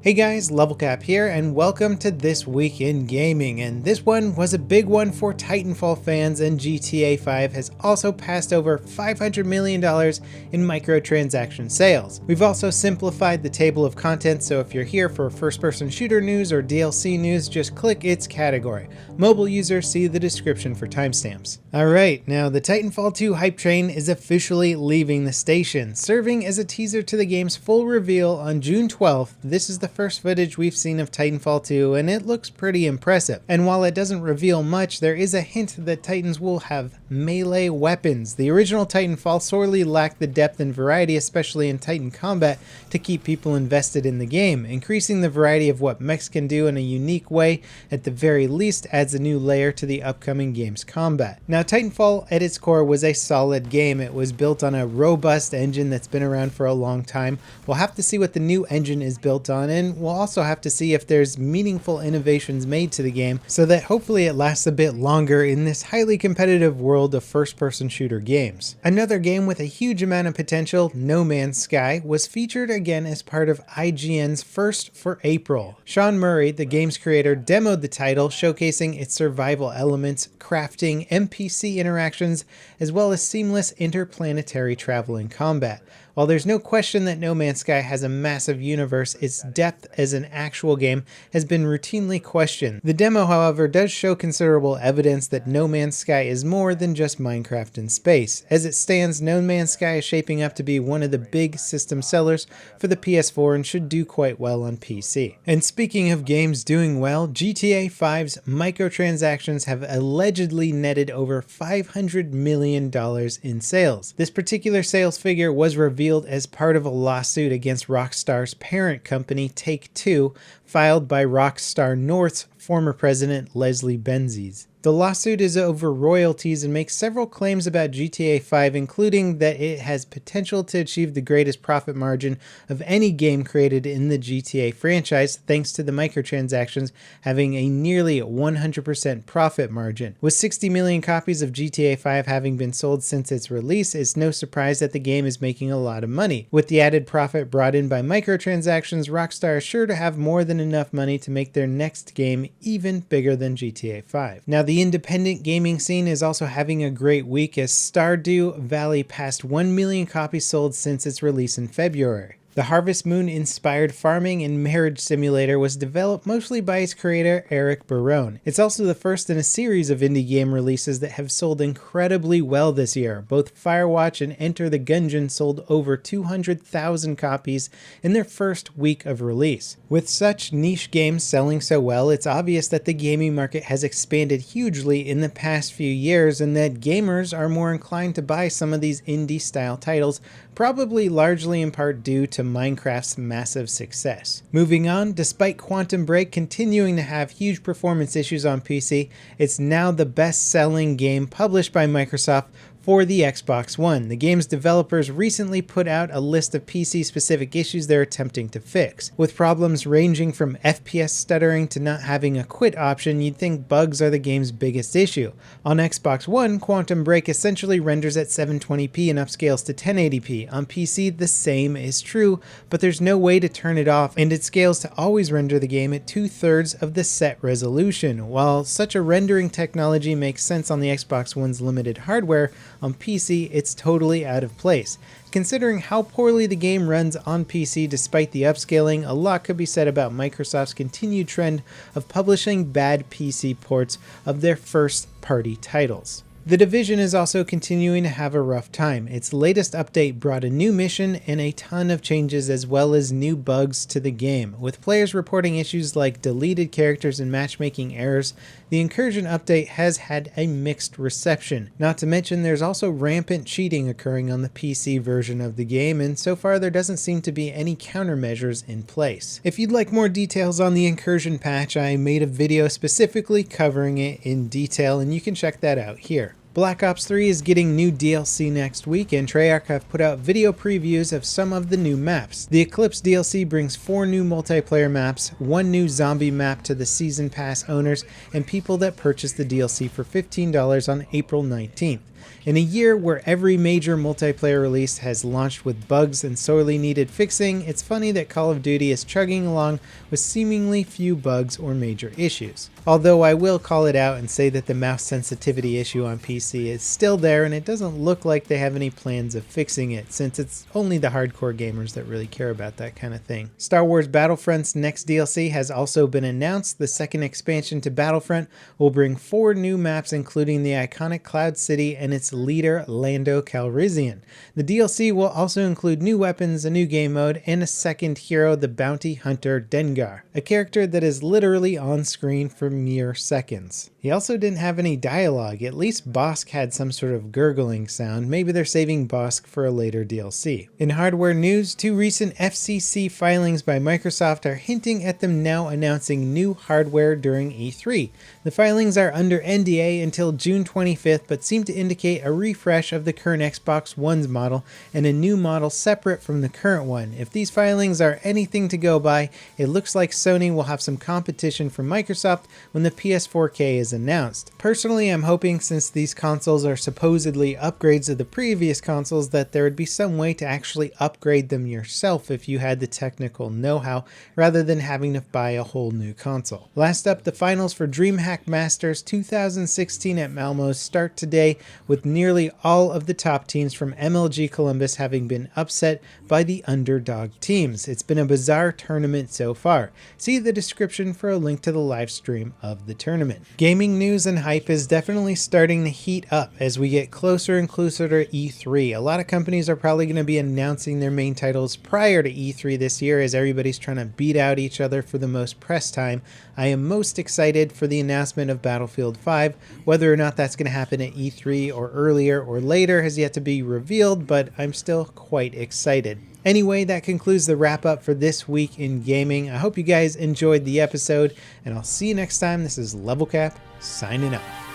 Hey guys, LevelCap here, and welcome to This Week in Gaming. And this one was a big one for Titanfall fans, and GTA 5 has also passed over $500 million in microtransaction sales. We've also simplified the table of contents, so if you're here for first-person shooter news or DLC news, just click its category. Mobile users see the description for timestamps. Alright, now the Titanfall 2 hype train is officially leaving the station, serving as a teaser to the game's full reveal on June 12th. This is the first footage we've seen of Titanfall 2, and it looks pretty impressive. And while it doesn't reveal much, there is a hint that Titans will have melee weapons. The original Titanfall sorely lacked the depth and variety, especially in Titan combat, to keep people invested in the game. Increasing the variety of what mechs can do in a unique way, at the very least, adds a new layer to the upcoming game's combat. Now, Titanfall at its core was a solid game. It was built on a robust engine that's been around for a long time. We'll have to see what the new engine is built on, and we'll also have to see if there's meaningful innovations made to the game so that hopefully it lasts a bit longer in this highly competitive world of first-person shooter games. Another game with a huge amount of potential, No Man's Sky, was featured again as part of IGN's First for April. Sean Murray, the game's creator, demoed the title, showcasing its survival elements, crafting, NPC interactions, as well as seamless interplanetary travel and combat. While there's no question that No Man's Sky has a massive universe, its depth as an actual game has been routinely questioned. The demo, however, does show considerable evidence that No Man's Sky is more than just Minecraft in space. As it stands, No Man's Sky is shaping up to be one of the big system sellers for the PS4 and should do quite well on PC. And speaking of games doing well, GTA 5's microtransactions have allegedly netted over $500 million in sales. This particular sales figure was revealed as part of a lawsuit against Rockstar's parent company, Take-Two, filed by Rockstar North's former president, Leslie Benzies. The lawsuit is over royalties and makes several claims about GTA 5, including that it has potential to achieve the greatest profit margin of any game created in the GTA franchise, thanks to the microtransactions having a nearly 100% profit margin. With 60 million copies of GTA 5 having been sold since its release, it's no surprise that the game is making a lot of money. With the added profit brought in by microtransactions, Rockstar is sure to have more than enough money to make their next game even bigger than GTA 5. Now, the independent gaming scene is also having a great week as Stardew Valley passed 1 million copies sold since its release in February. The Harvest Moon-inspired farming and marriage simulator was developed mostly by its creator, Eric Barone. It's also the first in a series of indie game releases that have sold incredibly well this year. Both Firewatch and Enter the Gungeon sold over 200,000 copies in their first week of release. With such niche games selling so well, it's obvious that the gaming market has expanded hugely in the past few years and that gamers are more inclined to buy some of these indie-style titles, probably largely in part due to Minecraft's massive success. Moving on, despite Quantum Break continuing to have huge performance issues on PC, it's now the best-selling game published by Microsoft for the Xbox One. The game's developers recently put out a list of PC-specific issues they're attempting to fix. With problems ranging from FPS stuttering to not having a quit option, you'd think bugs are the game's biggest issue. On Xbox One, Quantum Break essentially renders at 720p and upscales to 1080p. On PC, the same is true, but there's no way to turn it off, and it scales to always render the game at 2/3 of the set resolution. While such a rendering technology makes sense on the Xbox One's limited hardware, on PC, it's totally out of place. Considering how poorly the game runs on PC despite the upscaling, a lot could be said about Microsoft's continued trend of publishing bad PC ports of their first-party titles. The Division is also continuing to have a rough time. Its latest update brought a new mission and a ton of changes as well as new bugs to the game. With players reporting issues like deleted characters and matchmaking errors, the Incursion update has had a mixed reception. Not to mention there's also rampant cheating occurring on the PC version of the game, and so far there doesn't seem to be any countermeasures in place. If you'd like more details on the Incursion patch, I made a video specifically covering it in detail, and you can check that out here. Black Ops 3 is getting new DLC next week, and Treyarch have put out video previews of some of the new maps. The Eclipse DLC brings 4 new multiplayer maps, 1 new zombie map to the Season Pass owners and people that purchase the DLC for $15 on April 19th. In a year where every major multiplayer release has launched with bugs and sorely needed fixing, it's funny that Call of Duty is chugging along with seemingly few bugs or major issues. Although I will call it out and say that the mouse sensitivity issue on PC is still there, and it doesn't look like they have any plans of fixing it, since it's only the hardcore gamers that really care about that kind of thing. Star Wars Battlefront's next DLC has also been announced. The second expansion to Battlefront will bring 4 new maps, including the iconic Cloud City and its leader Lando Calrissian. The DLC will also include new weapons, a new game mode, and a second hero, the bounty hunter Dengar, a character that is literally on screen for mere seconds. He also didn't have any dialogue. At least Bosk had some sort of gurgling sound. Maybe they're saving Bosk for a later DLC. In hardware news, 2 recent FCC filings by Microsoft are hinting at them now announcing new hardware during E3. The filings are under NDA until June 25th, but seem to indicate a refresh of the current Xbox One's model and a new model separate from the current one. If these filings are anything to go by, it looks like Sony will have some competition from Microsoft when the PS4K is announced. Personally, I'm hoping, since these consoles are supposedly upgrades of the previous consoles, that there would be some way to actually upgrade them yourself if you had the technical know-how, rather than having to buy a whole new console. Last up, the finals for DreamHack Masters 2016 at Malmo start today, with nearly all of the top teams from MLG Columbus having been upset by the underdog teams. It's been a bizarre tournament so far. See the description for a link to the live stream of the tournament. Gaming news and hype is definitely starting to heat up as we get closer and closer to E3. A lot of companies are probably going to be announcing their main titles prior to E3 this year, as everybody's trying to beat out each other for the most press time. I am most excited for the announcement of Battlefield 5. Whether or not that's going to happen at E3 or earlier or later has yet to be revealed, but I'm still quite excited. Anyway, that concludes the wrap up for this week in gaming. I hope you guys enjoyed the episode, and I'll see you next time. This is LevelCap signing off.